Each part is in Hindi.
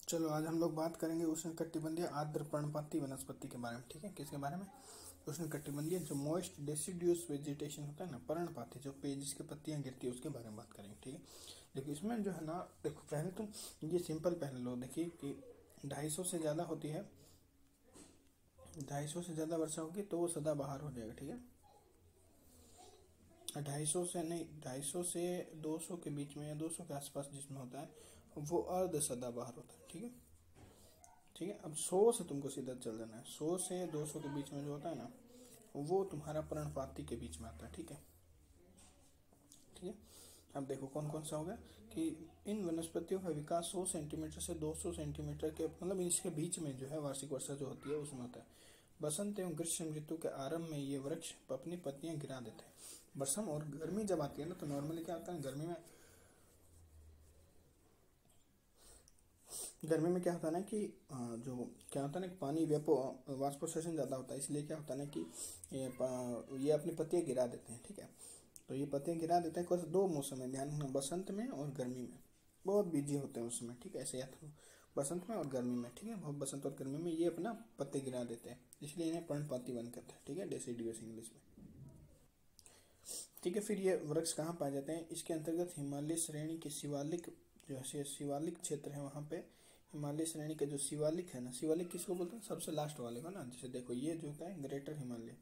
चलो आज हम लोग बात करेंगे उष्णकटिबंधीय आर्द्र पर्णपाती वनस्पति के बारे में। ठीक है, किसके बारे में? उष्णकटिबंधीय जो मॉइस्ट डेसिडुअस वेजिटेशन होता है ना, पर्णपाती, जो पे जिसके पत्तियां गिरती है, उसके बारे में बात करेंगे। ठीक है, देखो इसमें जो है ना, देखो पहले तुम ये सिंपल पहले लो, देखिए कि 250 से ज़्यादा होती है, 250 से ज़्यादा वर्षा होगी तो वो सदाबहार हो जाएगा। ठीक है, 250 से नहीं, 250 से 200 के बीच में या 200 के आसपास जिसमें होता है वो अर्ध सदाबहार होता है। ठीक है, ठीक है। अब 100 से तुमको सीधा चल जाना है, 100 से 200 के बीच में जो होता है ना, वो तुम्हारा पर्णपाती के बीच में आता है। ठीक है, ठीक है। अब देखो कौन कौन सा हो गया कि इन वनस्पतियों का विकास 100 सेंटीमीटर से 200 सेंटीमीटर के मतलब इसके बीच में जो है वार्षिक वर्षा जो होती है उसमें होता है। बसंत एवं ग्रीष्म ऋतु के आरंभ में ये वृक्ष अपनी पत्तियां गिरा देते हैं। बरसात और गर्मी जब आती है ना, तो नॉर्मली क्या होता है, गर्मी में क्या होता है ना कि जो क्या होता है ना कि पानी वाष्पोत्सर्जन ज़्यादा होता है, इसलिए क्या होता है ना कि ये अपनी पत्तियां गिरा देते हैं। ठीक है, तो ये पत्तियां गिरा देते हैं। दो मौसम है, ध्यान रखना, बसंत में और गर्मी में। बहुत बिजी होते हैं उस समय। ठीक है, ऐसे याद रखो, बसंत में और गर्मी में। ठीक है, बहुत बसंत और गर्मी में ये अपना पत्ते गिरा देते हैं, इसलिए इन्हें पर्णपाती वन कहते हैं। ठीक है, डेसिडुअस इंग्लिश में। ठीक है, फिर ये वृक्ष कहाँ पाए जाते हैं? इसके अंतर्गत हिमालय श्रेणी के शिवालिक, जो है शिवालिक क्षेत्र है वहाँ पे हिमालय श्रेणी के जो शिवालिक है ना, शिवालिक किसको बोलते हैं? सबसे लास्ट वाले को ना, जैसे देखो ये जो होता है ग्रेटर हिमालय,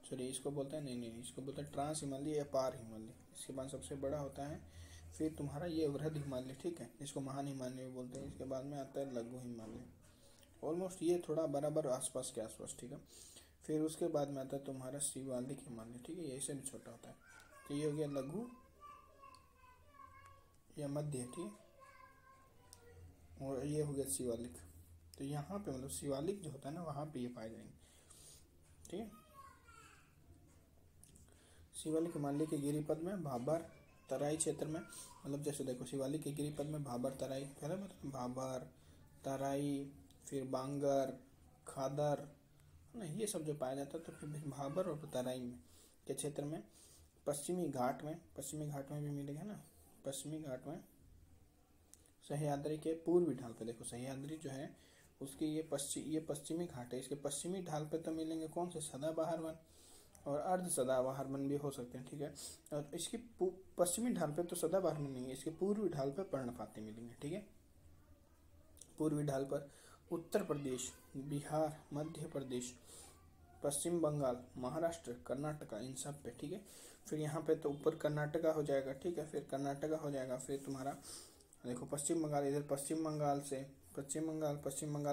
सॉरी इसको बोलते हैं, नहीं इसको बोलते हैं ट्रांस हिमालय या पार हिमालय। इसके बाद सबसे बड़ा होता है फिर तुम्हारा ये वृहद हिमालय। ठीक है, इसको महान हिमालय भी बोलते हैं। इसके बाद में आता है लघु हिमालय, ऑलमोस्ट ये थोड़ा बराबर आसपास के आसपास। ठीक है, फिर उसके बाद में आता है तुम्हारा शिवालिक हिमालय। ठीक है, ये से भी छोटा होता है। तो ये हो गया लघु या मध्य। ठीक है, और ये हो गया शिवालिक। तो यहाँ पे मतलब शिवालिक जो होता है ना, वहाँ पे ये पाए जाएंगे। ठीक है, शिवालिक हिमालय के गिरिपद में भाबर तराई क्षेत्र में, मतलब जैसे देखो शिवालिक के गिरिपद में भाबर तराई, पहले बताओ, भाबर तराई, फिर बांगर, खादर ना, ये सब जो पाया जाता है। तो फिर भाबर और तराई में के क्षेत्र में, पश्चिमी घाट में भी मिलेगा ना, पश्चिमी घाट में सह्याद्री के पूर्वी ढाल पे, देखो सह्याद्री जो है उसकी ये पश्चिमी घाट है, इसके पश्चिमी ढाल पे तो मिलेंगे कौन से? सदाबहार वन और अर्ध सदाबहार वन भी हो सकते हैं। ठीक है, और इसकी पश्चिमी ढाल पे तो सदाबहार वन नहीं है, इसके पूर्वी ढाल पे पर्णपाती मिलेंगे। ठीक है, पूर्वी ढाल पर उत्तर प्रदेश, बिहार, मध्य प्रदेश, पश्चिम बंगाल, महाराष्ट्र, कर्नाटका, इन सब पे। ठीक है, फिर यहाँ पे तो ऊपर कर्नाटका हो जाएगा। ठीक है, फिर कर्नाटका हो जाएगा, फिर तुम्हारा देखो पश्चिम बंगाल, इधर पश्चिम बंगाल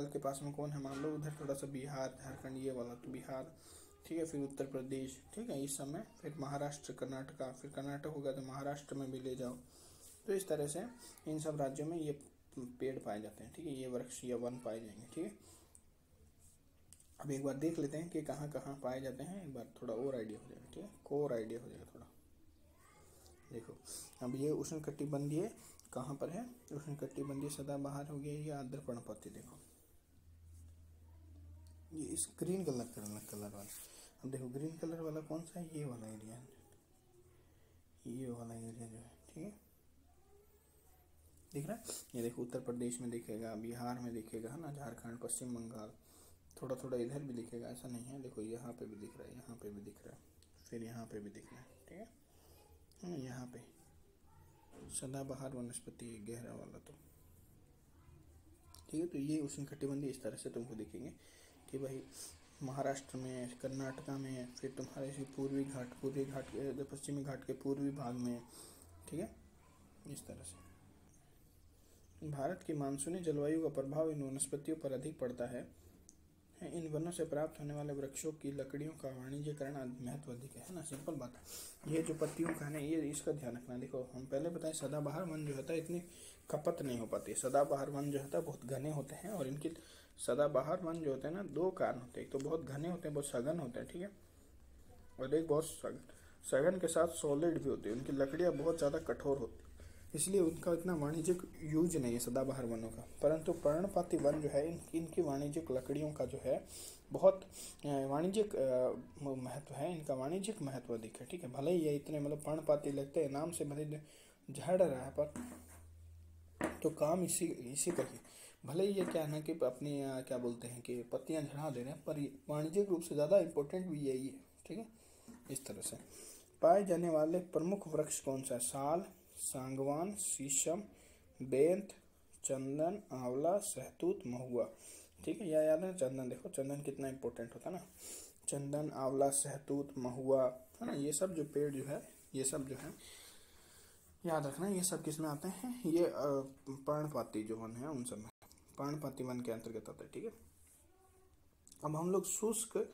के पास में कौन है? मान लो उधर थोड़ा सा बिहार, झारखंड, ये वाला तो बिहार। ठीक है, फिर उत्तर प्रदेश। ठीक है, इस समय फिर महाराष्ट्र, कर्नाटका, फिर कर्नाटक हो गया तो महाराष्ट्र में भी ले जाओ। तो इस तरह से इन सब राज्यों में ये पेड़ पाए जाते हैं। ठीक है, ये वृक्ष या वन पाए जाएंगे। ठीक है, अब एक बार देख लेते हैं कि कहाँ कहाँ पाए जाते हैं, एक बार थोड़ा और आइडिया हो जाएगा। ठीक है, कोर आइडिया हो जाएगा थोड़ा। देखो अब ये उष्णकटिबंधीय कहाँ पर है? उष्णकटिबंधीय सदाबहार हो गया, ये आर्द्र पर्णपाती। देखो ये इस ग्रीन कलर वाला, अब देखो ग्रीन कलर वाला कौन सा है? ये वाला एरिया है, ये वाला एरिया जो है। ठीक है, दिख रहा है? ये देखो उत्तर प्रदेश में दिखेगा, बिहार में दिखेगा, है ना, झारखंड, पश्चिम बंगाल, थोड़ा थोड़ा इधर भी दिखेगा, ऐसा नहीं है। देखो यहाँ पे भी दिख रहा है, यहाँ पे भी दिख रहा है, फिर यहाँ पे भी दिख रहा है। ठीक है, यहाँ पे सदाबहार वनस्पति गहरा वाला तो। ठीक है, तो ये उष्णकटिबंधीय इस तरह से तुमको दिखेंगे कि भाई महाराष्ट्र में, कर्नाटका में, फिर तुम्हारे पूर्वी घाट के, पश्चिमी घाट के पूर्वी भाग में। ठीक है, इस तरह से भारत की मानसूनी जलवायु का प्रभाव इन वनस्पतियों पर अधिक पड़ता है। इन वनों से प्राप्त होने वाले वृक्षों की लकड़ियों का वाणिज्यकरण महत्व अधिक है ना, सिंपल बात है। ये जो पत्तियों का है ना, ये इसका ध्यान रखना। देखो हम पहले बताएं, सदाबहार वन जो होता है इतनी खपत नहीं हो पाती। सदाबहार वन जो होता है बहुत घने होते हैं, और इनकी सदाबहार वन जो होते हैं ना, दो कारण होते हैं। एक तो बहुत घने होते हैं, बहुत सघन होते हैं। ठीक है, और एक बहुत सघन के साथ सॉलिड भी होती है, उनकी लकड़ियाँ बहुत ज़्यादा कठोर होती है, इसलिए उनका इतना वाणिज्यिक यूज नहीं है सदाबहार वनों का। परंतु पर्णपाती वन जो है, इनकी वाणिज्यिक लकड़ियों का जो है बहुत वाणिज्यिक महत्व है, इनका वाणिज्यिक महत्व अधिक है। ठीक है, भले ही ये इतने मतलब पर्णपाती लगते हैं, नाम से भले झड़ रहा है, पर तो काम इसी का ही। भले ही ये क्या है ना कि अपनी क्या बोलते हैं कि पत्तियां झड़ा दे रहे हैं, पर वाणिज्यिक रूप से ज़्यादा इम्पोर्टेंट भी यही है। ठीक है, इस तरह से पाए जाने वाले प्रमुख वृक्ष कौन सा है? साल, सागवान, शीशम, बेंत, चंदन, आंवला, सहतूत, महुआ। ठीक है, यह याद है चंदन, देखो चंदन कितना इंपॉर्टेंट होता है ना। चंदन, आंवला, सहतूत, महुआ, है ना, ये सब जो पेड़ जो है, ये सब जो है याद रखना, ये सब किस में आते हैं? ये पर्णपाती जो वन है उन सब में, पर्णपाती वन के अंतर्गत आता है। ठीक है, अब हम लोग शुष्क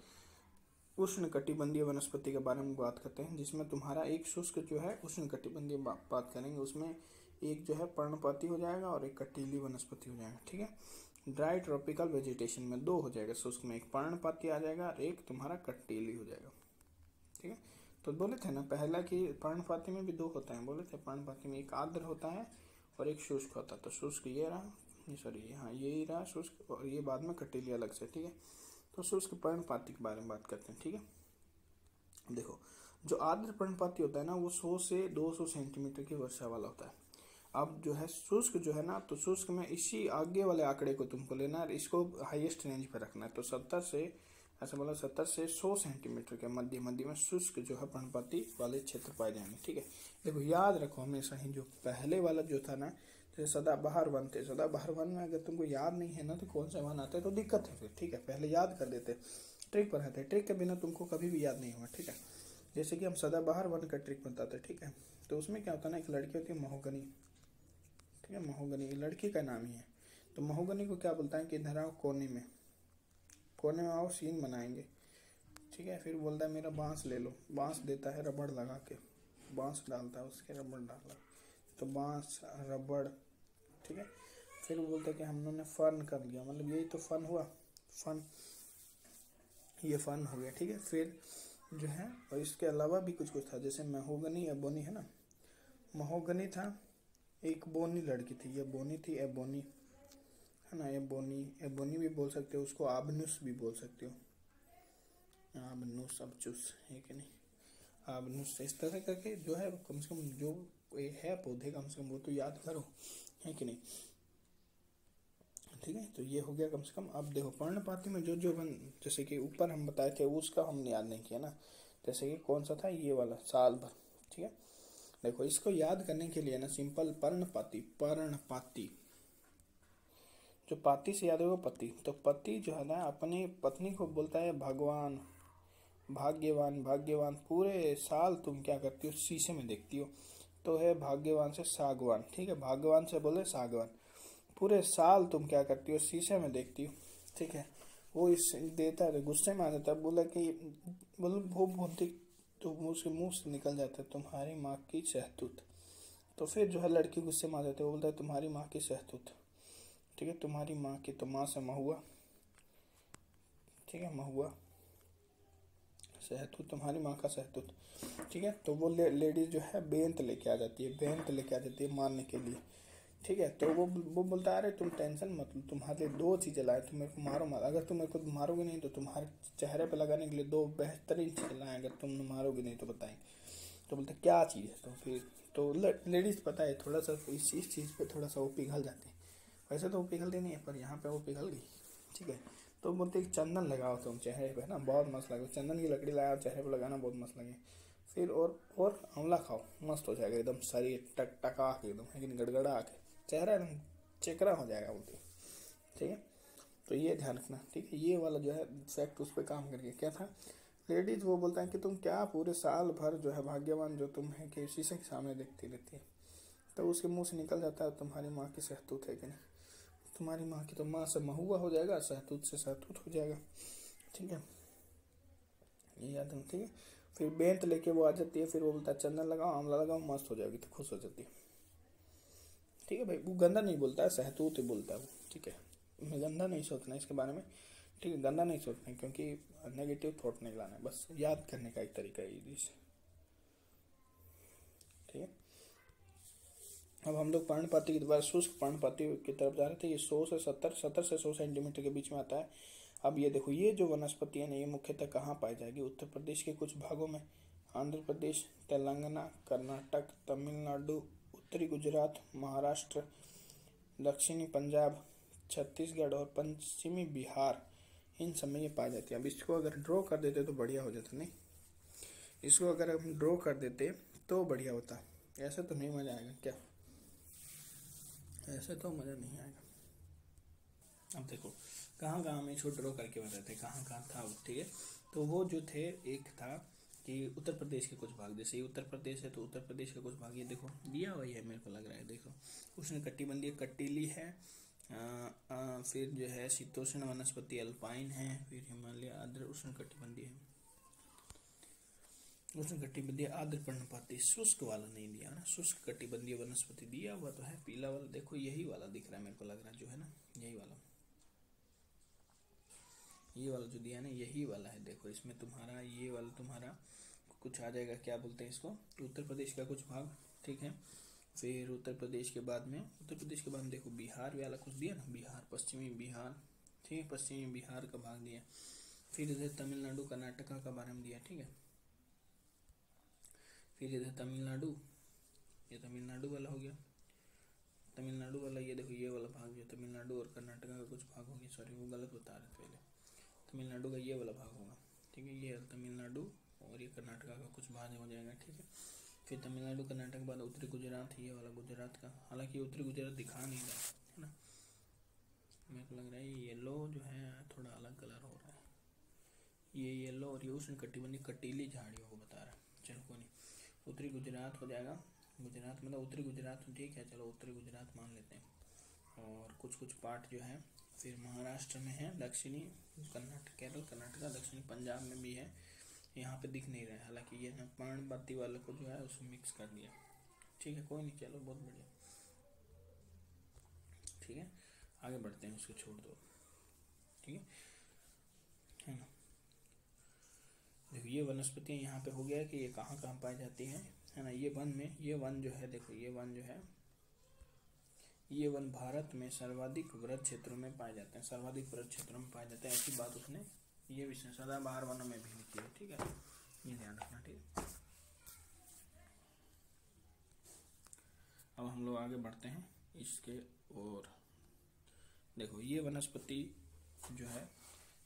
उष्ण कटिबंधीय वनस्पति के बारे में बात करते हैं, जिसमें तुम्हारा एक शुष्क जो है उष्ण कटिबंधीय बात करेंगे, उसमें एक जो है पर्णपाती हो जाएगा और एक कटीली वनस्पति हो जाएगा। ठीक है, ड्राई ट्रॉपिकल वेजिटेशन में दो हो जाएगा, शुष्क में एक पर्णपाती आ जाएगा और एक तुम्हारा कटीली हो जाएगा। ठीक है, तो बोले थे ना पहला कि पर्णपाती में भी दो होता है, बोले थे पर्णपाती में एक आर्द्र होता है और एक शुष्क होता है। तो शुष्क ये रहा, सॉरी हाँ ये ही रहा शुष्क, और ये बाद में कटीली अलग से। ठीक है, तो शुष्क पर्णपाती के बारे में बात करते हैं। ठीक है, देखो जो आर्द्र पर्णपाती होता है ना वो 100 से 200 सेंटीमीटर की वर्षा वाला होता है। अब जो है शुष्क जो है ना, तो शुष्क में इसी आगे वाले आंकड़े को तुमको लेना है, इसको हाईएस्ट रेंज पे रखना है। तो 70 से ऐसा बोला 70 से 100 सेंटीमीटर के मध्य में शुष्क जो है पर्णपाती वाले क्षेत्र पाए जाएंगे। ठीक है, देखो याद रखो हमेशा ही, जो पहले वाला जो था ना, जैसे सदाबहार वन थे, सदाबहार वन में अगर तुमको याद नहीं है ना तो कौन सा वन आता है तो दिक्कत है फिर। ठीक है, पहले याद कर लेते, ट्रिक पढ़ाते हैं, ट्रिक के बिना तुमको कभी भी याद नहीं होगा। ठीक है, जैसे कि हम सदाबहार वन का ट्रिक बताते हैं। ठीक है, तो उसमें क्या होता है ना, एक लड़की होती है महोगनी। ठीक है, महोगनी लड़की का नाम ही है। तो महोगनी को क्या बोलता है कि इधर आओ कोने में, कोने में आओ सीन बनाएंगे। ठीक है, फिर बोलता है मेरा बांस ले लो, बांस देता है रबड़ लगा के, बांस डालता है उसके, रबड़ डाला तो बांस रबड़। ठीक है, फिर बोलता है कि हम लोगों ने फन कर लिया, मतलब यही तो फन हुआ, फन, ये फन हो गया। ठीक है, फिर जो है और इसके अलावा भी कुछ कुछ था, जैसे महोगनी एबोनी है ना, महोगनी था, एक बोनी लड़की थी, ये बोनी थी, एबोनी है ना, एबोनी, एबोनी भी बोल सकते हो उसको, आबनुस भी बोल सकते हो, आबनुस, अबचुस है कि नहीं, आबनुस। इस तरह करके जो है कम से कम जो ये है पौधे कम से कम वो तो याद करो, है कि नहीं। ठीक है, तो ये हो गया कम से कम। अब देखो पर्णपाती में जो जो जैसे कि ऊपर हम बताए थे उसका हमने याद नहीं किया ना, जैसे कि कौन सा था ये वाला साल भर। ठीक है, देखो इसको याद करने के लिए ना सिंपल पर्णपाती, पर्णपाती जो पाती से याद होगा पति, तो पति जो है ना अपनी पत्नी को बोलता है भगवान, भाग्यवान, भाग्यवान, पूरे साल तुम क्या करती हो शीशे में देखती हो, तो है भाग्यवान से सागवान। ठीक है, भाग्यवान से बोले सागवान, पूरे साल तुम क्या करती हो शीशे में देखती हो। ठीक है, वो इस देता है, गुस्से में आ जाता है, बोला कि बोल वो बोलती, तो उसके मुंह से निकल जाता है तुम्हारी माँ की शहतूत। तो फिर जो है लड़की गुस्से में आ जाती है, वो बोलता है तुम्हारी माँ की शहतूत। ठीक है, तुम्हारी माँ की, तो माँ से महुआ। ठीक है, महुआ, सहतूत, तुम्हारी माँ का सहतूत। ठीक है, तो वो लेडीज जो है बेंत लेके आ जाती है, बेंत लेके आ जाती है मारने के लिए। ठीक है, तो वो बोलता है अरे तुम टेंशन मत लो, तुम्हारे लिए 2 चीज़ें लाए, तुम मेरे को मारो मत, अगर तुम मेरे को मारोगे नहीं तो तुम्हारे चेहरे पे लगाने के लिए 2 बेहतरीन चीज़ें लाए, अगर तुम मारोगे नहीं तो बताएंगे। तो बोलते क्या चीज़ है, तो फिर तो लेडीज़ पता है थोड़ा सा इस चीज़ पे थोड़ा सा वो पिघल जाती है, वैसे तो वो पिघलती नहीं है पर यहाँ पे वो पिघल गई। ठीक है, तो बोलते चंदन लगाओ तुम चेहरे पे, है ना, बहुत मस्त लगे, चंदन की लकड़ी लगाओ चेहरे पे, लगाना बहुत मस्त लगे। फिर और आंवला खाओ, मस्त हो जाएगा एकदम शरीर टका के एकदम, लेकिन गड़गड़ा के चेहरा एकदम चेकरा हो जाएगा बोलते। ठीक है, तो ये ध्यान रखना। ठीक है, ये वाला जो है फैक्ट उस पर काम करके क्या था, लेडीज वो बोलता है कि तुम क्या पूरे साल भर जो है भाग्यवान जो तुम है कि शीशे के सामने देखती रहती है, तो उसके मुंह से निकल जाता है तुम्हारी माँ की शहतूत है कि नहीं, तुम्हारी माँ की, तो माँ से महुआ हो जाएगा, शहतूत से शहतूत हो जाएगा। ठीक है, ये याद है। ठीक है, फिर बेंत लेके वो आ जाती है, फिर वो बोलता है चंदन लगाओ, आंवला लगाओ, मस्त हो जाएगी, तो खुश हो जाती है। ठीक है भाई, वो गंदा नहीं बोलता है, सहतूत ही बोलता है वो। ठीक है, गंदा नहीं सोचना इसके बारे में। ठीक है, गंदा नहीं सोचना है क्योंकि नेगेटिव थॉट नहीं लाना है, बस याद करने का एक तरीका है ये। ठीक है, अब हम लोग पर्णपाती की दोबारा शुष्क पर्णपाती की तरफ जा रहे थे, ये 100 से 70 से 100 सेंटीमीटर के बीच में आता है। अब ये देखो ये जो वनस्पति है ना ये मुख्यतः कहाँ पाई जाएगी, उत्तर प्रदेश के कुछ भागों में, आंध्र प्रदेश, तेलंगाना, कर्नाटक, तमिलनाडु, उत्तरी गुजरात, महाराष्ट्र, दक्षिणी पंजाब, छत्तीसगढ़ और पश्चिमी बिहार, इन सब में ये पाई जाती है। अब इसको अगर ड्रॉ कर देते तो बढ़िया हो जाता, नहीं इसको अगर हम ड्रॉ कर देते तो बढ़िया होता। ऐसे तो नहीं मज़ा आएगा क्या, ऐसे तो मज़ा नहीं आएगा। अब देखो कहाँ कहाँ मैं इसको ड्रॉ करके बता थे, कहाँ कहाँ था वो, ठीक है। तो वो जो थे, एक था कि उत्तर प्रदेश के कुछ भाग, जैसे ये उत्तर प्रदेश है तो उत्तर प्रदेश का कुछ भाग ये देखो दिया हुआ है, मेरे को लग रहा है। देखो उष्ण कटिबंधीय कटीली है, फिर जो है शीतोष्ण वनस्पति अल्पाइन है, फिर हिमालय आर्द्र उष्ण कटिबंधीय है, उष्ण कटिबंधीय आर्द्र पर्णपाती। शुष्क वाला नहीं दिया ना, शुष्क कटिबंधीय वनस्पति दिया हुआ तो है पीला वाला, देखो यही वाला दिख रहा है मेरे को लग रहा है, जो है ना यही वाला, ये वाला जो दिया है ना यही वाला है। देखो इसमें तुम्हारा ये वाला तुम्हारा कुछ आ जाएगा, क्या बोलते हैं इसको, उत्तर प्रदेश का कुछ भाग, ठीक है। फिर उत्तर प्रदेश के बाद में, उत्तर प्रदेश के बाद में देखो बिहार वाला कुछ दिया ना, बिहार, पश्चिमी बिहार, ठीक है, पश्चिमी बिहार का भाग दिया। फिर इधर तमिलनाडु कर्नाटका का बारे में दिया, ठीक है। फिर इधर तमिलनाडु, ये तमिलनाडु वाला हो गया, तमिलनाडु वाला ये देखो ये वाला भाग जो तमिलनाडु और कर्नाटका का कुछ भाग हो गया, सॉरी वो गलत बता रहे थे पहले, तमिलनाडु का ये वाला भाग होगा, ठीक है। ये तमिलनाडु और ये कर्नाटका का कुछ भाग हो जाएगा, ठीक है। फिर तमिलनाडु कर्नाटक के बाद उत्तरी गुजरात, ये वाला गुजरात का, हालांकि उत्तरी गुजरात दिखा नहीं रहा है ना, मेरे को लग रहा है ये येलो जो है थोड़ा अलग कलर हो रहा है, ये येलो और ये उष्ण कटिबंधीय कटीली झाड़ियों को बता रहा है। चलो कोई नहीं, उत्तरी गुजरात हो जाएगा, गुजरात मतलब उत्तरी गुजरात, ठीक है चलो उत्तरी गुजरात मान लेते हैं। और कुछ कुछ पार्ट जो है फिर महाराष्ट्र में है, दक्षिणी कर्नाटक, केरल कर्नाटका, दक्षिणी पंजाब में भी है, यहाँ पे दिख नहीं रहा है, हालांकि ये ना पर्णपाती वाले को जो है उसमें मिक्स कर दिया, ठीक है कोई नहीं, चलो बहुत बढ़िया, ठीक है आगे बढ़ते हैं, उसको छोड़ दो, ठीक है ना। देखो ये वनस्पतियाँ यहाँ पे हो गया कि ये कहाँ कहाँ पाई जाती हैं, है ना। ये वन में, ये वन जो है देखो, ये वन जो है, ये वन भारत में सर्वाधिक वृक्ष क्षेत्रों में पाए जाते हैं, सर्वाधिक वृक्ष क्षेत्रों में पाए जाते हैं, ऐसी बात उसने ये विषय सदाबहार वनों में भी लिखी है, ठीक है, ये ध्यान रखना, ठीक है। अब हम लोग आगे बढ़ते हैं इसके, और देखो ये वनस्पति जो है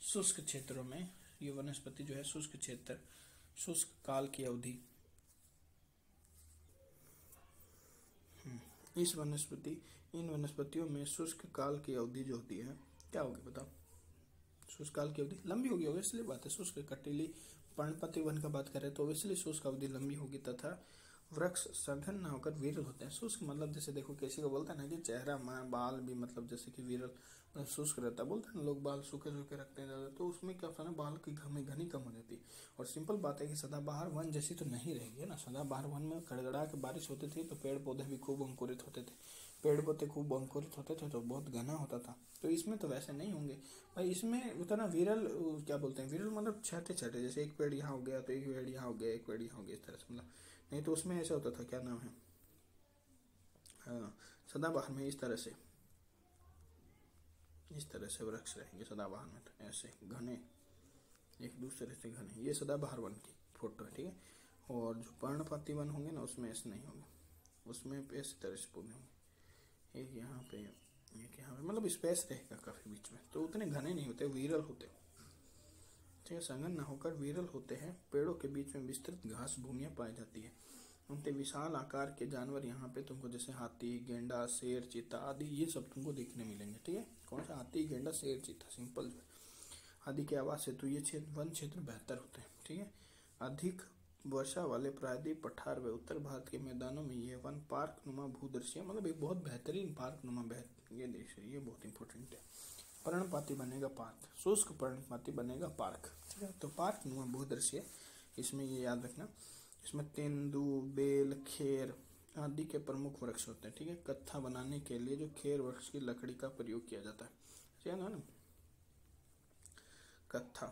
शुष्क क्षेत्रों में, ये वनस्पति जो है शुष्क क्षेत्र, शुष्क काल की अवधि, इस वनस्पति, इन वनस्पतियों में शुष्क काल की अवधि जो होती है क्या होगी बताओ, शुष्क काल की अवधि लंबी होगी, ऑब्वियसली बात है। शुष्क कटीली पर्णपाती वन का बात करें तो ऑब्वियसली शुष्क अवधि लंबी होगी, तथा वृक्ष सघन न होकर विरल होते हैं। शुष्क मतलब जैसे देखो किसी को बोलता है ना कि चेहरा बाल भी मतलब जैसे कि विरल मतलब शुष्क रहता है, बोलते हैं लोग बाल सूखे सूखे रखते हैं ज़्यादा, तो उसमें क्या होता है ना बाल की घनी कम हो जाती है। और सिंपल बात है कि सदाबहार वन जैसी तो नहीं रहेगी, है ना। सदाबहार वन में गड़गड़ा के बारिश होती थी तो पेड़ पौधे भी खूब अंकुरित होते थे, पेड़ पौधे खूब अंकुरित होते थे तो बहुत घना होता था। तो इसमें तो वैसे नहीं होंगे भाई, इसमें उतना विरल, क्या बोलते हैं विरल मतलब छठे छठे, जैसे एक पेड़ यहाँ हो गया तो एक पेड़ यहाँ हो गया, एक पेड़ यहाँ हो गया, इस तरह से, मतलब नहीं तो उसमें ऐसा होता था, क्या नाम है, हाँ सदाबहार में इस तरह से, इस तरह से वृक्ष रहेंगे सदाबहार में, तो ऐसे घने एक दूसरे से घने, ये सदाबहार वन की फोटो है, ठीक है। और जो पर्णपाती वन होंगे ना उसमें ऐसे नहीं होंगे, उसमें इस तरह से पौधे होंगे, एक यहाँ पे एक यहाँ पे, मतलब स्पेस रहेगा काफ़ी बीच में, तो उतने घने नहीं होते, विरल होते, ठीक है, संघन न होकर विरल होते हैं। पेड़ों के बीच में विस्तृत घास भूमियाँ पाई जाती है, उनके विशाल आकार के जानवर यहाँ पे तुमको जैसे हाथी, गेंडा, शेर, चीता आदि ये सब तुमको देखने मिलेंगे, ठीक है। कौन सा हाथी, गेंडा, शेर, चीता, सिंपल आदि के आवास हेतु ये क्षेत्र वन क्षेत्र बेहतर होते हैं, ठीक है। अधिक वर्षा वाले प्रायद्वीप पठार व उत्तर भारत के मैदानों में ये वन पार्क नुमा भूदृश्य, मतलब एक बहुत बेहतरीन पार्क नुमा ये दृश्य, ये बहुत इंपॉर्टेंट है। पर्णपाती बनेगा पार्क, शुष्क पर्णपाती बनेगा पार्क, ठीक है। तो पार्क नुमा भूदृश्य, इसमें ये याद रखना, इसमें तेंदू, बेल, खेर आदि के प्रमुख वृक्ष होते हैं, ठीक है। कत्था बनाने के लिए जो खेर वृक्ष की लकड़ी का प्रयोग किया जाता है, ठीक है ना, कत्था,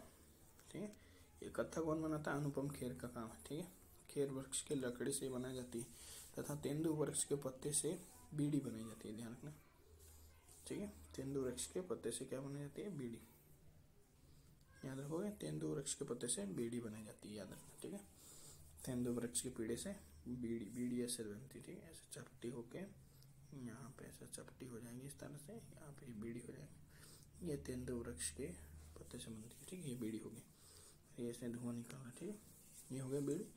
ठीक है। ये कत्था कौन बनाता है, अनुपम खेर का काम है, ठीक है। खेर वृक्ष के लकड़ी से बनाई जाती है तथा तेंदू वृक्ष के पत्ते से बीड़ी बनाई जाती है, ध्यान रखना, ठीक है। तेंदू वृक्ष के पत्ते से क्या बनाई जाती है, बीड़ी, याद रखोगे, तेंदू वृक्ष के पत्ते से बीड़ी बनाई जाती है, याद रखना, ठीक है। तेंदू वृक्ष के पीड़े से बीड़ी, बीड़ी ऐसे बनती है, ठीक है, ऐसे चपटी होके यहाँ पे ऐसा चपटी हो जाएंगी इस तरह से, यहाँ पे बीड़ी हो जाएगी। ये तेंदु वृक्ष के पत्ते से बनती है, ठीक है। ये बीड़ी होगी, ये इसमें धुआं निकालना, ठीक है। ये हो गया बीड़ी।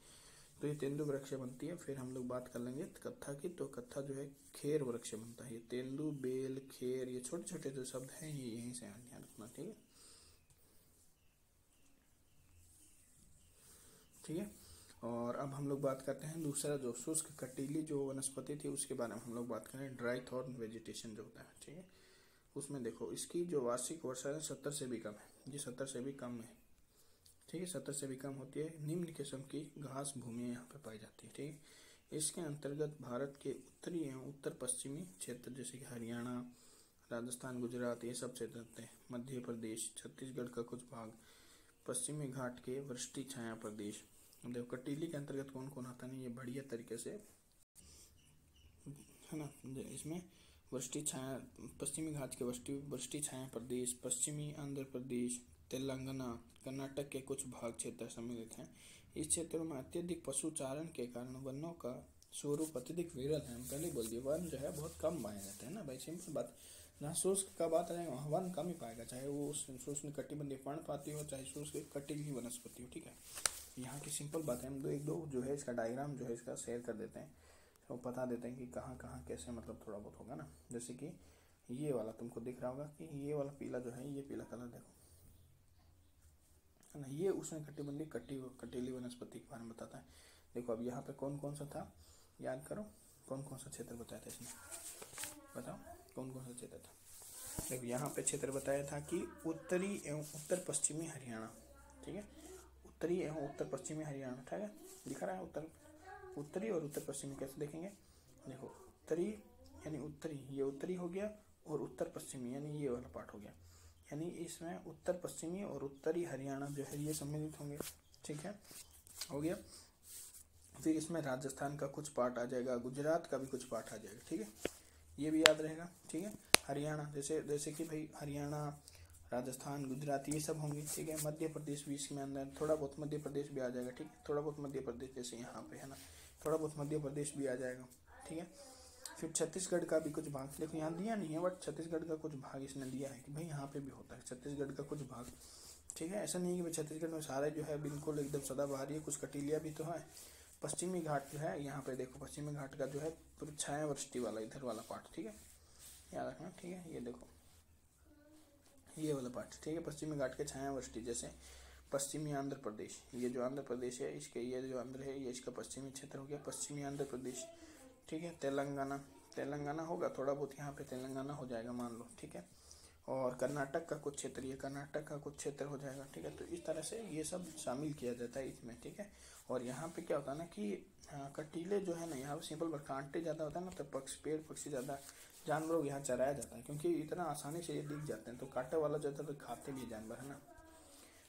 तो ये तेंदु वृक्ष से बनती है। फिर हम लोग बात कर लेंगे कत्था की। तो कत्था जो है खेर वृक्ष से बनता है। ये तेंदु, बेल, खेर, ये छोटे छोटे जो शब्द हैं ये यहीं से ध्यान रखना, ठीक है, ठीक है। और अब हम लोग बात करते हैं दूसरा जो शुष्क कटीली जो वनस्पति थी उसके बारे में हम लोग बात करें। ड्राई थॉर्न वेजिटेशन जो होता है, ठीक है। उसमें देखो इसकी जो वार्षिक वर्षा है 70 से भी कम है, जी 70 से भी कम है, ठीक है, 70 से भी कम होती है। निम्न किस्म की घास भूमियाँ यहाँ पे पाई जाती है, ठीक है। इसके अंतर्गत भारत के उत्तरी एवं उत्तर पश्चिमी क्षेत्र जैसे कि हरियाणा, राजस्थान, गुजरात ये सब क्षेत्र आते हैं। मध्य प्रदेश, छत्तीसगढ़ का कुछ भाग, पश्चिमी घाट के वृष्टि छाया प्रदेश। देखो कटीली के अंतर्गत कौन कौन आता नहीं, ये बढ़िया तरीके से है ना। इसमें वृष्टि छाया, पश्चिमी घाट के वृष्टि छाया प्रदेश, पश्चिमी आंध्र प्रदेश, तेलंगाना, कर्नाटक के कुछ भाग क्षेत्र सम्मिलित हैं। इस क्षेत्रों में अत्यधिक पशुचारण के कारण वनों का स्वरूप अत्यधिक विरल है। हम पहले बोल दिए वन जो है बहुत कम पाए जाते हैं ना भाई, सिंपल बात। जहाँ शुष्क का बात रहेगा वहाँ वन कम ही पाएगा, चाहे वो शुष्क कटिबंधीय पर्णपाती हो चाहे शुष्क कटिली वनस्पति हो, ठीक है। यहाँ की सिंपल बात है। हम एक दो जो है इसका डायग्राम जो है इसका शेयर कर देते हैं, तो बता देते हैं कि कहाँ कहाँ कैसे मतलब थोड़ा बहुत होगा ना। जैसे कि ये वाला तुमको दिख रहा होगा कि ये वाला पीला जो है, ये पीला कलर देखो है ना, ये उष्ण कटिबंधीय कटीली वनस्पति के बारे में बताता है। देखो अब यहाँ पे कौन कौन सा था, याद करो कौन कौन सा क्षेत्र बताया था इसमें, बताओ कौन कौन सा क्षेत्र था। देखो यहाँ पे क्षेत्र बताया था कि उत्तरी एवं उत्तर पश्चिमी हरियाणा, ठीक है, उत्तरी एवं उत्तर पश्चिमी हरियाणा, ठीक है, दिखा रहा है उत्तरी और उत्तर पश्चिमी कैसे देखेंगे। देखो उत्तरी यानी उत्तरी, ये उत्तरी हो गया, और उत्तर पश्चिमी यानी ये वाला पार्ट हो गया, यानी इसमें उत्तर पश्चिमी और उत्तरी हरियाणा जो है ये सम्मिलित होंगे, ठीक है, हो गया। फिर इसमें राजस्थान का कुछ पार्ट आ जाएगा, गुजरात का भी कुछ पार्ट आ जाएगा, ठीक है, ये भी याद रहेगा, ठीक है। हरियाणा जैसे कि भाई हरियाणा, राजस्थान, गुजरात ये सब होंगे, ठीक है। मध्य प्रदेश भी इसमें अंदर, थोड़ा बहुत मध्य प्रदेश भी आ जाएगा, ठीक है, थोड़ा बहुत मध्य प्रदेश जैसे यहाँ पे है ना, थोड़ा बहुत मध्य प्रदेश भी आ जाएगा, ठीक है। फिर छत्तीसगढ़ का भी कुछ भाग, देखो यहाँ दिया नहीं है बट छत्तीसगढ़ का कुछ भाग इसने दिया है कि भाई यहाँ पे भी होता है छत्तीसगढ़ का कुछ भाग, ठीक है। ऐसा नहीं है कि भाई छत्तीसगढ़ में सारे जो है बिल्कुल एकदम सदाबहार है, कुछ कटीलिया भी तो है। पश्चिमी घाट जो है यहाँ पे देखो, पश्चिमी घाट का जो है पूरी छाया वृष्टि वाला इधर वाला पार्ट, ठीक है, याद रखना, ठीक है। ये देखो ये वाला पार्ट, ठीक है, पश्चिमी घाट के छाया वृष्टि जैसे पश्चिमी आंध्र प्रदेश, ये जो आंध्र प्रदेश है इसके, ये जो आंध्र है ये इसका पश्चिमी क्षेत्र हो गया, पश्चिमी आंध्र प्रदेश, ठीक है। तेलंगाना होगा थोड़ा बहुत, यहाँ पे तेलंगाना हो जाएगा मान लो, ठीक है। और कर्नाटक का कुछ क्षेत्र, ये कर्नाटक का कुछ क्षेत्र हो जाएगा, ठीक है। तो इस तरह से ये सब शामिल किया जाता है इसमें, ठीक है। और यहाँ पे क्या होता है ना कि कटीले जो है ना, यहाँ पे सिंपल कांटे ज़्यादा होता है ना, तो पेड़ पक्षी ज़्यादा, जानवरों को यहाँ चराया जाता है, क्योंकि इतना आसानी से ये दिख जाते हैं, तो कांटे वाला ज़्यादा तो खाते भी जानवर है ना।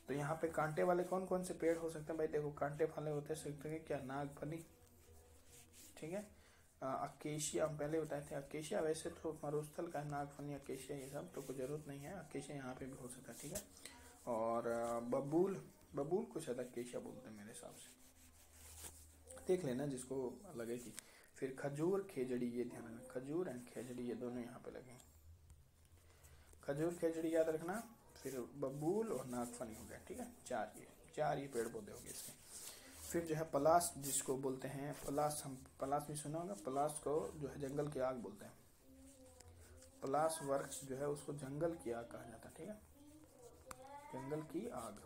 तो यहाँ पे कांटे वाले कौन कौन से पेड़ हो सकते हैं भाई, देखो कांटे वाले होते हैं क्या, नागफनी, ठीक है, अकेशिया हम पहले बताए थे, अकेशिया वैसे तो मरुस्थल का है, नागफनी अकेशिया ये सब तो कोई जरूरत नहीं है, अकेशिया यहाँ पे भी हो सकता है, ठीक है। और बबूल को शायद अकेशिया बोलते हैं मेरे हिसाब से, देख लेना जिसको लगे कि। फिर खजूर खेजड़ी, ये ध्यान रखना, खजूर एंड खेजड़ी ये दोनों यहाँ पे लगे, खजूर खेजड़ी याद रखना। फिर बबूल और नागफनी हो गया, ठीक है, चार ये पेड़ पौधे हो गए इसके। फिर जो है पलाश जिसको बोलते हैं, पलाश भी सुना होगा, पलाश को जो है जंगल की आग बोलते हैं, पलाश वृक्ष जो है उसको जंगल की आग कहा जाता है, ठीक है, जंगल की आग,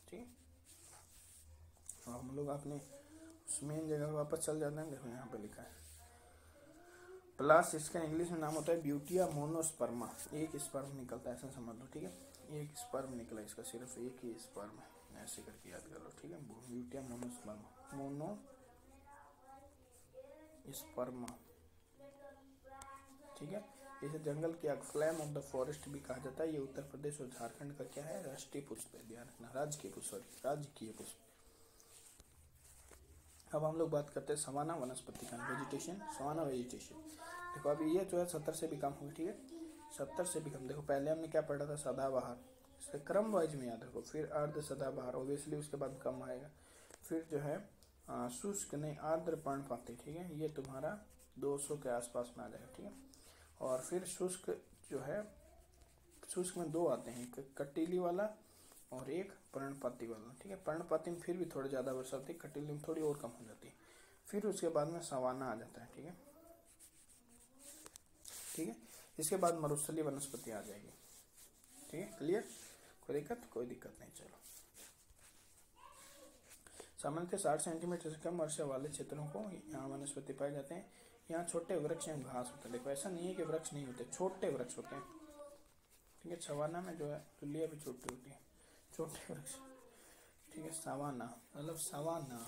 ठीक है। हम लोग अपने मेन जगह वापस चल जाते हैं। देखो यहाँ पे लिखा है पलाश, इसका इंग्लिश में नाम होता है ब्यूटिया मोनोस्पर्मा, एक स्पर्म निकलता है ऐसा समझ लो, ठीक है, एक स्पर्म निकला इसका, सिर्फ एक ही स्पर्म है, ऐसे करके याद कर लो, ठीक है, ब्यूटिया मोनोस्पर्मा, ठीक है। इसे जंगल की आग, फ्लेम ऑफ द फॉरेस्ट भी कहा जाता है। ये उत्तर प्रदेश और झारखंड का क्या है, राष्ट्रीय पुष्प है, ध्यान रखना, राजकीय पुष्प। अब हम लोग बात करते हैं सवाना वनस्पति का, वेजिटेशन, सवाना वेजिटेशन। देखो अभी ये जो है 70 से भी कम होगी, ठीक है, 70 से भी कम। देखो पहले हमने क्या पढ़ा था, सदाबहार, इसके क्रम वाइज में याद रखो, फिर अर्ध सदाबहार ओबियसली उसके बाद कम आएगा, फिर जो है शुष्क नहीं आर्द्र पर्णपाती, ठीक है, ये तुम्हारा 200 के आसपास में आ जाएगा, ठीक है। और फिर शुष्क जो है, शुष्क में दो आते हैं, एक कटीली वाला और एक पर्णपाती वाला, ठीक है। पर्णपाती में फिर भी थोड़ी ज़्यादा वर्षा होती है, कटीली में थोड़ी और कम हो जाती है। फिर उसके बाद में सवाना आ जाता है, ठीक है, ठीक है। इसके बाद मरुस्थलीय वनस्पति आ जाएगी, ठीक है। क्लियर, कोई दिक्कत? कोई दिक्कत नहीं। चलो, सामान्यतः 60 सेंटीमीटर से कम वर्षा वाले क्षेत्रों को यहाँ वनस्पति पाए जाते हैं। यहाँ छोटे वृक्ष एवं घास होते हैं। देखो ऐसा नहीं है कि वृक्ष नहीं होते, छोटे वृक्ष होते हैं, ठीक है। सवाना में जो है तुलिया भी छोटी होती है, छोटे वृक्ष, ठीक है। सवाना मतलब सवाना,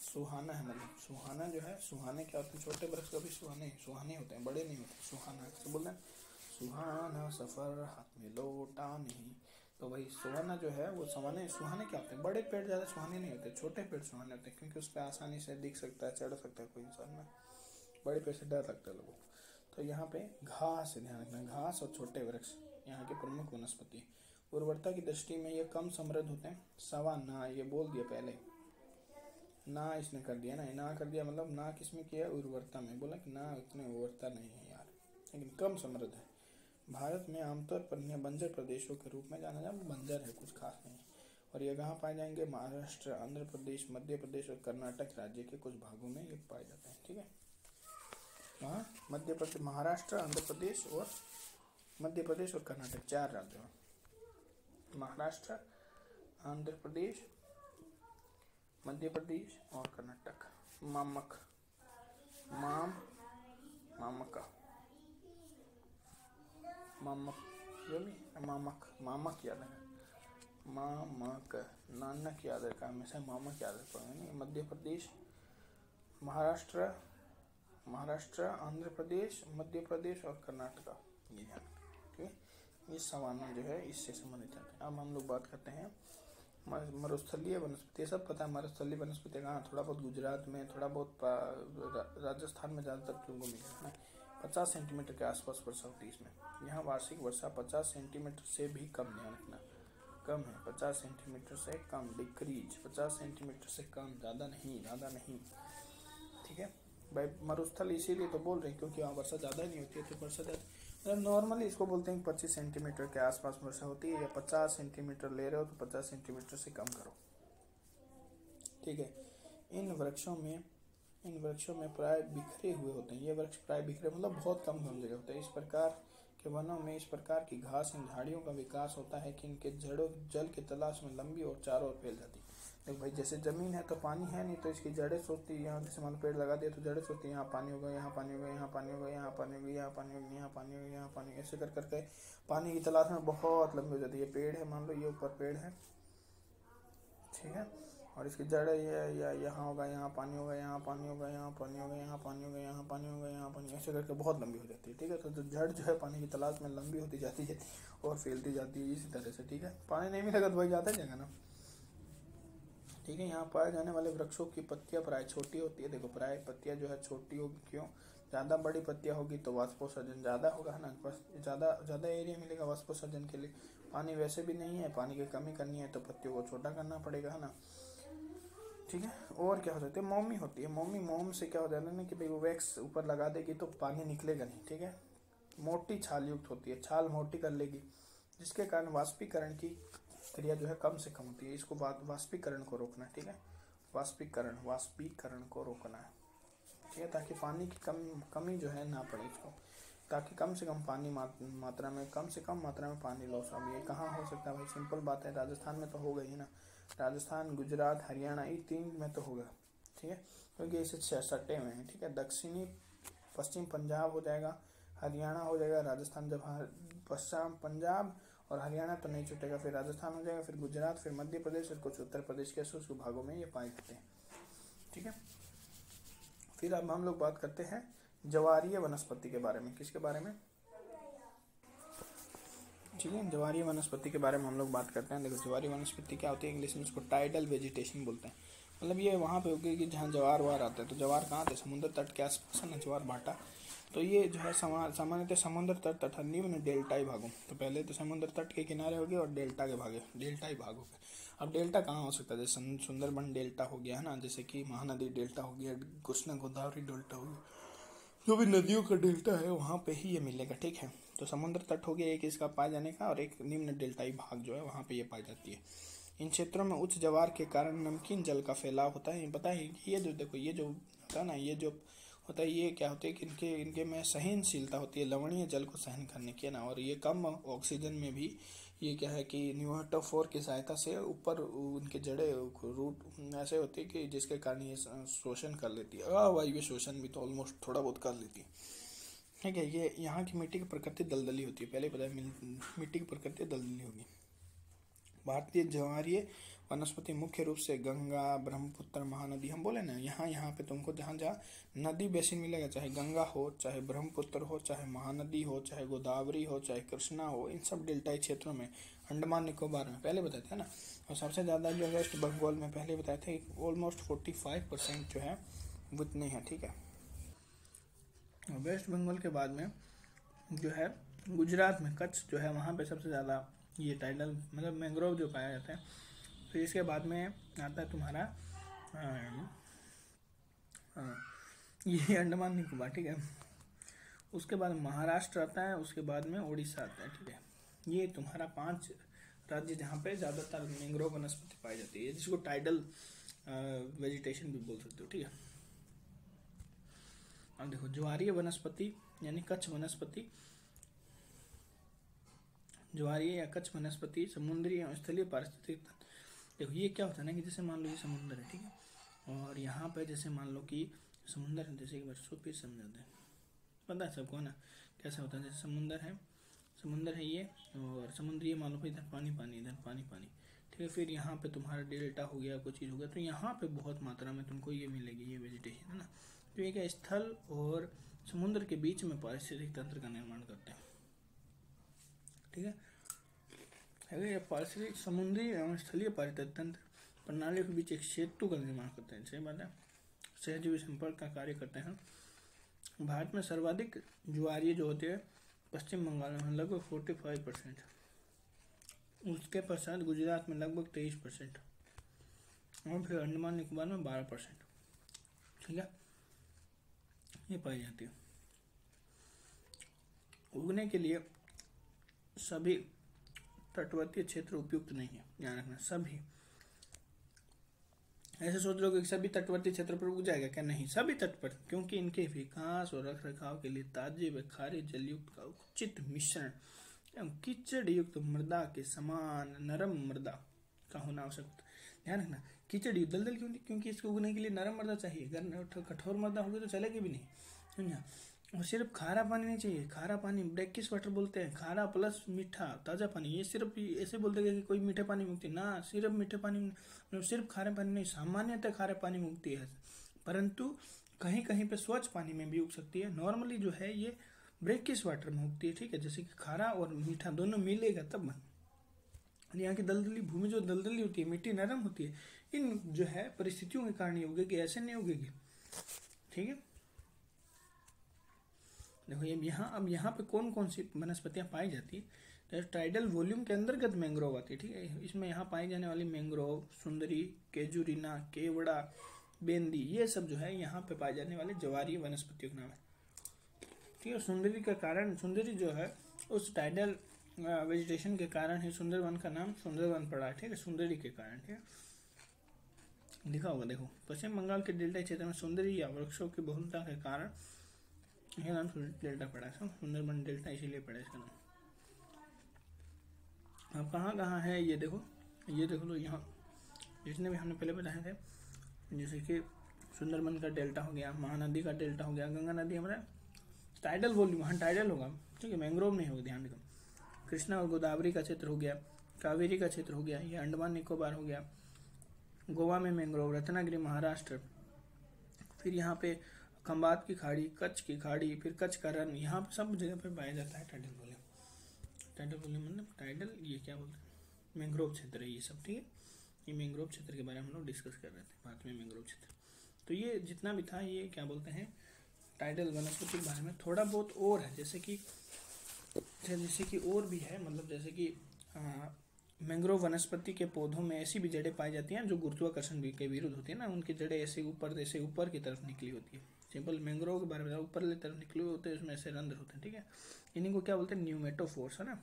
सुहाना है, मतलब सुहाना जो है, सुहाने क्या होते हैं? छोटे वृक्ष कभी सुहाने सुहाने होते हैं, बड़े नहीं होते। सुहाना कैसे बोलते हैं? सुहाना सफर हाथ में लौटा नहीं। तो भाई सुहाना जो है वो सवाने, सुहाने क्या होते हैं? बड़े पेड़ ज़्यादा सुहाने नहीं होते, छोटे पेड़ सुहाने होते हैं, क्योंकि उस पर आसानी से दिख सकता है, चढ़ सकता है कोई इंसान में। बड़े पेड़ से डर लगता है लोगों को। तो यहाँ पे घास ध्यान रखना, घास और छोटे वृक्ष यहाँ के प्रमुख वनस्पति। उर्वरता की दृष्टि में ये कम समृद्ध होते हैं। सवाना ये बोल दिया पहले, ना इसने कर दिया ना, ना कर दिया मतलब ना किसमें किया? उर्वरता में। बोला कि ना इतनी उर्वरता नहीं है यार, लेकिन कम समृद्ध है। भारत में आमतौर पर इन्हें बंजर प्रदेशों के रूप में जाना जाता है, बंजर है, कुछ खास नहीं। और ये कहाँ पाए जाएंगे? महाराष्ट्र, आंध्र प्रदेश, मध्य प्रदेश और कर्नाटक राज्य के कुछ भागों में ये पाए जाते हैं, ठीक है। हाँ, मध्य प्रदेश, महाराष्ट्र, आंध्र प्रदेश और मध्य प्रदेश और कर्नाटक, 4 राज्यों में। महाराष्ट्र, आंध्र प्रदेश, मध्य प्रदेश और कर्नाटक। मामक, मामक जो भी मामक याद है, मामक, नानक याद रखा, हमेशा मामक याद रखोगे। मध्य प्रदेश, महाराष्ट्र, आंध्र प्रदेश, मध्य प्रदेश और कर्नाटक, ये ध्यान, ठीक है। ये सवाना जो है इससे संबंधित है। अब हम लोग बात करते हैं मरुस्थलीय वनस्पति। सब पता है मरुस्थलीय वनस्पति कहाँ? थोड़ा बहुत गुजरात में, थोड़ा बहुत राजस्थान में ज़्यादातर तुमको मिलेगा। 50 सेंटीमीटर के आसपास वर्षा होती है इसमें। यहाँ वार्षिक वर्षा 50 सेंटीमीटर से भी कम, ध्यान रखना, कम है, 50 सेंटीमीटर से कम, डिक्रीज, 50 सेंटीमीटर से कम, ज़्यादा नहीं, ठीक है भाई। मरुस्थल इसीलिए तो बोल रहे हैं क्योंकि यहाँ वर्षा ज़्यादा नहीं होती है, तो वर्षा ज़्यादा नॉर्मली इसको बोलते हैं 25 सेंटीमीटर के आसपास वर्षा होती है, या 50 सेंटीमीटर ले रहे हो तो 50 सेंटीमीटर से कम करो, ठीक है। इन वृक्षों में प्राय बिखरे हुए होते हैं। ये वृक्ष प्राय बिखरे मतलब बहुत कम जगह होते हैं। इस प्रकार के वनों में इस प्रकार की घास एवं झाड़ियों का विकास होता है कि इनके जड़ों जल की तलाश में लंबी और चारों ओर फैल जाती है। देखो भाई, जैसे जमीन है तो पानी है नहीं, तो इसकी जड़ें सोचती है, यहाँ जैसे मान पेड़ लगा दिया तो जड़ें सोचती है यहाँ पानी होगा, यहाँ पानी होगा, यहाँ पानी होगा, यहाँ पानी होगा, यहाँ पानी होगा, यहाँ पानी होगा, यहाँ पानी, ऐसे कर करके पानी की तलाश में बहुत लंबी हो जाती है। पेड़ है, मान लो ये ऊपर पेड़ है, ठीक है, और इसकी जड़ें ये या यहाँ होगा, यहाँ पानी होगा, यहाँ पानी होगा, यहाँ पानी होगा, यहाँ पानी होगा, यहाँ पानी होगा, यहाँ पानी, ऐसे करके बहुत लंबी हो जाती है, ठीक है। तो जड़ जो है पानी की तलाश में लंबी होती जाती है और फैलती जाती है इसी तरह से, ठीक है। पानी नहीं मिलेगा तो भाई जाता जाएगा ना, ठीक है। यहाँ पाए जाने वाले वृक्षों की पत्तियां प्राय छोटी होती है। देखो प्राय पत्तियां जो है छोटी होगी, क्यों? ज़्यादा बड़ी पत्तियां होगी तो वाष्पोत्सर्जन ज़्यादा होगा ना, ज़्यादा एरिया मिलेगा वाष्पोत्सर्जन के लिए। पानी वैसे भी नहीं है, पानी की कमी करनी है तो पत्तियों को छोटा करना पड़ेगा, है ना, ठीक है। और क्या हो सकती है? मोमी होती है। मोम से क्या हो जाता है ना कि भाई वो वैक्स ऊपर लगा देगी तो पानी निकलेगा नहीं, ठीक है। मोटी छाल युक्त होती है, छाल मोटी कर लेगी, जिसके कारण वाष्पीकरण की क्रिया जो है कम से कम होती है। इसको वाष्पीकरण को रोकना है, ठीक है। वाष्पीकरण को रोकना है, ठीक है, ताकि पानी की कमी जो है ना पड़े इसको, ताकि कम से कम मात्रा में पानी लॉस हो। ये कहाँ हो सकता है भाई? सिंपल बात है, राजस्थान में तो हो गई है ना, राजस्थान, गुजरात, हरियाणा, ये 3 में तो होगा, ठीक है, क्योंकि इसे सटे हुए हैं, ठीक है। दक्षिणी पश्चिम पंजाब हो जाएगा, हरियाणा हो जाएगा, राजस्थान, जब पश्चिम पंजाब और हरियाणा तो नहीं छूटेगा, फिर राजस्थान हो जाएगा, फिर गुजरात, फिर मध्य प्रदेश और कुछ उत्तर प्रदेश के शुष्क भागों में ये पाए जाते हैं, ठीक है। फिर अब हम लोग बात करते हैं ज्वारीय वनस्पति के बारे में। किसके बारे में? ठीक है, ज्वारीय वनस्पति के बारे में हम लोग बात करते हैं। देखो ज्वारीय वनस्पति क्या होती है? इंग्लिश में इसको टाइडल वेजिटेशन बोलते हैं। मतलब ये वहाँ पे होगी कि जहाँ ज्वार वार आता है। तो ज्वार कहाँ आते हैं? समुद्र तट के आसपास है ना, ज्वार भाटा, तो ये जो है सामान्यतः समुद्र तट तथा निम्न डेल्टाई भागों, तो पहले तो समुद्र तट के किनारे हो गए और डेल्टा के भागे, डेल्टाई भाग हो गए। अब डेल्टा कहाँ हो सकता है, जैसे सुंदरबन डेल्टा हो गया है ना, जैसे कि महानदी डेल्टा हो गया, कृष्णा गोदावरी डेल्टा हो गया, जो भी नदियों का डेल्टा है वहाँ पे ही ये मिलेगा, ठीक है। तो समुद्र तट हो गया एक इसका पाए जाने का, और एक निम्न डेल्टाई भाग जो है वहाँ पे ये पाई जाती है। इन क्षेत्रों में उच्च ज्वार के कारण नमकीन जल का फैलाव होता है। पता है कि ये जो देखो ये जो होता है ना, ये जो होता है ये क्या होता है कि इनके में सहनशीलता होती है लवणीय जल को सहन करने की ना, और ये कम ऑक्सीजन में भी ये क्या है कि न्यूमेटोफोर की सहायता से ऊपर उनके जड़े रूट ऐसे होती है कि जिसके कारण ये शोषण कर लेती है, अवायवीय शोषण भी तो ऑलमोस्ट थोड़ा बहुत कर लेती है, ठीक है। ये यहाँ की मिट्टी की प्रकृति दलदली होती है, पहले पता है मिट्टी की प्रकृति दलदली होगी। भारतीय ज्वारीय वनस्पति मुख्य रूप से गंगा, ब्रह्मपुत्र, महानदी, हम बोले ना यहाँ पे तुमको जहाँ जहाँ नदी बेसिन मिलेगा, चाहे गंगा हो, चाहे ब्रह्मपुत्र हो, चाहे महानदी हो, चाहे गोदावरी हो, चाहे कृष्णा हो, इन सब डेल्टाई क्षेत्रों में, अंडमान निकोबार में पहले बताए थे ना, और सबसे ज़्यादा जो वेस्ट बंगाल में पहले बताए थे ऑलमोस्ट 45% जो है वो इतने हैं, ठीक है। वेस्ट बंगाल के बाद में जो है गुजरात में कच्छ जो है वहाँ पे सबसे ज़्यादा ये टाइडल मतलब मैंग्रोव जो पाया जाता है। फिर इसके बाद में आता है तुम्हारा ये अंडमान निकोबार, ठीक है। उसके बाद महाराष्ट्र आता है, उसके बाद में उड़ीसा आता है, ठीक है। ये तुम्हारा 5 राज्य जहाँ पे ज़्यादातर मैंग्रोव वनस्पति पाई जाती है, जिसको टाइडल वेजिटेशन भी बोल सकते हो, ठीक है। अब देखो ज्वारीय वनस्पति यानी कच्छ वनस्पति, ज्वारीय या कच्छ वनस्पति समुद्री एवं स्थलीय पारिस्थितिक तंत्र। देखो ये क्या होता है ना कि जैसे मान लो ये समुद्र है, ठीक है, और यहाँ पे जैसे मान लो कि समुद्र है, जैसे एक बार सो फिर समझाते हैं, पता है सबको ना कैसा होता है। जैसे समुद्र है ये, और समुद्र ये मान लो इधर पानी पानी, इधर पानी पानी, ठीक है। फिर यहाँ पे तुम्हारा डेल्टा हो गया, कुछ चीज़ हो गया, तो यहाँ पे बहुत मात्रा में तुमको ये मिलेगी, ये वेजिटेशन है ना। तो ये क्या स्थल और समुद्र के बीच में पारिस्थितिक तंत्र का निर्माण करते हैं, ठीक है। अगर पारिस्थितिक समुद्री एवं स्थलीय पारिस्थितिक तंत्र प्रणालियों के बीच एक सेतु का निर्माण करते हैं, सही बात है, सहजीवी संपर्क का कार्य करते हैं। भारत में सर्वाधिक ज्वारीय जो होते हैं पश्चिम बंगाल में लगभग 45%, उसके पश्चात गुजरात में लगभग 23%, और फिर अंडमान निकोबार में 12%, ठीक है, ये पाई जाती है। उगने के लिए सभी तटवर्ती क्षेत्र उपयुक्त नहीं है, ध्यान रखना। सभी ऐसे सोच लो कि सभी तटवर्ती क्षेत्र पर उग जाएगा, क्या? नहीं, सभी तट पर, क्योंकि इनके विकास और रख रखाव के लिए ताजे व खारे जलयुक्त का उचित मिश्रण एवं कीचड़ युक्त मृदा के समान नरम मृदा का होना आवश्यक। ध्यान रखना, कीचड़ युक्त दलदल क्यों? क्योंकि इसको उगने के लिए नरम मृदा चाहिए, अगर कठोर मृदा होगी तो चलेगी भी नहीं, समझा। और सिर्फ खारा पानी नहीं चाहिए, खारा पानी ब्रैकिश वाटर बोलते हैं, खारा प्लस मीठा ताज़ा पानी। ये सिर्फ ऐसे बोलते हैं कि कोई मीठे पानी मुक्ति ना, सिर्फ मीठे पानी मतलब सिर्फ खारे पानी नहीं, सामान्यतः खारे पानी मुक्ति है, परंतु कहीं कहीं पे स्वच्छ पानी में भी उग सकती है। नॉर्मली जो है ये ब्रैकिश वाटर में उगती है, ठीक है, जैसे कि खारा और मीठा दोनों मिलेगा तब बन। यहाँ की दलदली भूमि जो दलदली होती है, मिट्टी नरम होती है, इन जो है परिस्थितियों के कारण ये उगेगी, ऐसे नहीं उगेगी, ठीक है। देखो ये अब यहाँ पे कौन कौन सी वनस्पतियाँ पाई जाती है, तो टाइडल वॉल्यूम के अंतर्गत मैंग्रोव आती है, ठीक है। इसमें यहाँ पाई जाने वाली मैंग्रोव, सुंदरी, केजुरिना, केवड़ा, बेंदी, ये सब जो है यहाँ पे पाए जाने वाले ज्वारीय वनस्पतियों के नाम है, ठीक है। सुंदरी का कारण, सुंदरी जो है उस टाइडल वेजिटेशन के कारण ही सुंदरवन का नाम सुंदरवन पड़ा है, ठीक है, सुंदरी के कारण, ठीक है। लिखा होगा देखो, पश्चिम बंगाल के डेल्टा क्षेत्र में सुंदरी या वृक्षों की बहुलता के कारण यह नाम डेल्टा पड़ा है, सुंदरबन डेल्टा इसीलिए पड़ा है इसका नाम। अब कहाँ कहाँ है ये देखो, ये देख लो, यहाँ जितने भी हमने पहले बताए थे, जैसे कि सुंदरबन का डेल्टा हो गया, महानदी का डेल्टा हो गया, गंगा नदी हमारा टाइडल वॉल्यूम, वहाँ टाइडल होगा, ठीक है, मैंग्रोव नहीं होगा, ध्यान रखो। कृष्णा और गोदावरी का क्षेत्र हो गया, कावेरी का क्षेत्र हो गया, ये अंडमान निकोबार हो गया, गोवा में मैंग्रोव, रत्नागिरी महाराष्ट्र, फिर यहाँ पे खंबात की खाड़ी, कच्छ की खाड़ी, फिर कच्छ का रन, यहाँ पे सब जगह पे पाया जाता है टाइडल वॉल्यूम। टाइडल वॉल्यूम मतलब टाइडल, ये क्या बोलते हैं, मैंग्रोव क्षेत्र है ये सब, ठीक है। ये मैंग्रोव क्षेत्र के बारे में हम लोग डिस्कस कर रहे थे, भारत में मैंग्रोव क्षेत्र। तो ये जितना भी था ये क्या बोलते हैं टाइडल वनस्पति के बारे में थोड़ा बहुत और है, जैसे कि और भी है, मतलब जैसे कि मैंग्रोव वनस्पति के पौधों में ऐसी भी जड़ें पाई जाती हैं जो गुरुत्वाकर्षण के विरुद्ध होती है ना, उनकी जड़ें ऐसे ऊपर की तरफ निकली होती है। सिंपल मैंग्रोव के बारे में ऊपर की तरफ निकले होते हैं, उसमें ऐसे रंध्र होते हैं, ठीक है। इन्हीं को क्या बोलते हैं, न्यूमेटोफोर्स, है ना।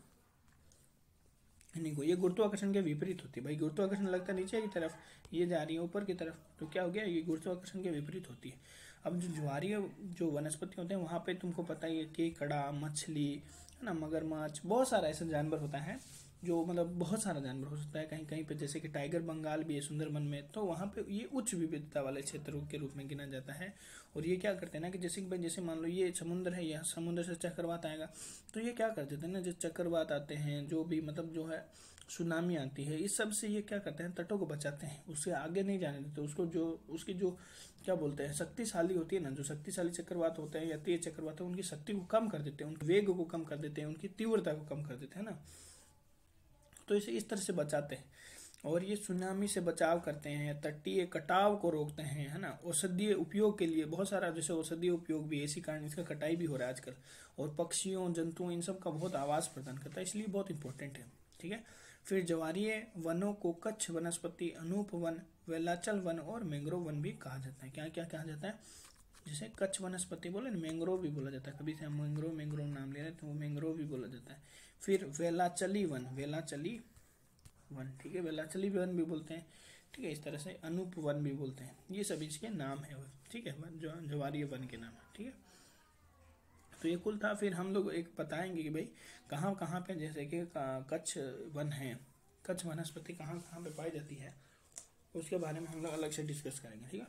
इन्हीं को, ये गुरुत्वाकर्षण के विपरीत होती है भाई। गुरुत्वाकर्षण लगता है नीचे की तरफ, ये जा रही है ऊपर की तरफ, तो क्या हो गया, ये गुरुत्वाकर्षण के विपरीत होती है। अब जो ज्वारीय जो वनस्पति होते हैं वहाँ पे तुमको पता ही है केकड़ा, मछली, है ना, मगरमच्छ, बहुत सारा ऐसा जानवर होता है जो, मतलब बहुत सारा जानवर हो सकता है कहीं कहीं पे, जैसे कि टाइगर बंगाल भी है सुंदरबन में, तो वहाँ पे ये उच्च विविधता वाले क्षेत्रों के रूप में गिना जाता है। और ये क्या करते हैं ना कि जैसे कि भाई, जैसे मान लो ये समुद्र है, यहाँ समुद्र से चक्रवात आएगा, तो ये क्या कर देते हैं ना, जो चक्रवात आते हैं, जो भी मतलब जो है सुनामी आती है, इस सब से ये क्या करते हैं, तटों को बचाते हैं, उससे आगे नहीं जाने देते उसको। जो उसकी जो क्या बोलते हैं, शक्तिशाली होती है ना, जो शक्तिशाली चक्रवात होते हैं या तेज चक्रवात है, उनकी शक्ति को कम कर देते हैं, उनके वेग को कम कर देते हैं, उनकी तीव्रता को कम कर देते हैं ना, तो इसे इस तरह से बचाते हैं। और ये सुनामी से बचाव करते हैं, तटीय कटाव को रोकते हैं, है ना। औषधीय उपयोग के लिए बहुत सारा, जैसे औषधीय उपयोग भी है, इसी कारण इसका कटाई भी हो रहा है आजकल। और पक्षियों, जंतुओं, इन सब का बहुत आवास प्रदान करता है, इसलिए बहुत इंपॉर्टेंट है, ठीक है। फिर ज्वारीय वनों को कच्छ वनस्पति, अनूप वन, वेलाचल वन और मैंग्रोव वन भी कहा जाता है। क्या क्या कहा जाता है, जैसे कच्छ वनस्पति बोले ना, मैंग्रोव भी बोला जाता है, कभी से हम मैंग्रोव नाम ले रहे हैं तो वो मैंग्रोव भी बोला जाता है। फिर वेलाचली वन, ठीक है, वेलाचली वन भी बोलते हैं, ठीक है। इस तरह से अनूप वन भी बोलते हैं, ये सभी इसके नाम है, ठीक है, जो ज्वारीय वन के नाम है, ठीक है। तो ये कुल था। फिर हम लोग एक बताएंगे कि भाई कहाँ कहाँ पे, जैसे कि कच्छ वन है, कच्छ वनस्पति कहाँ कहाँ पे पाई जाती है, उसके बारे में हम लोग अलग से डिस्कस करेंगे, ठीक है।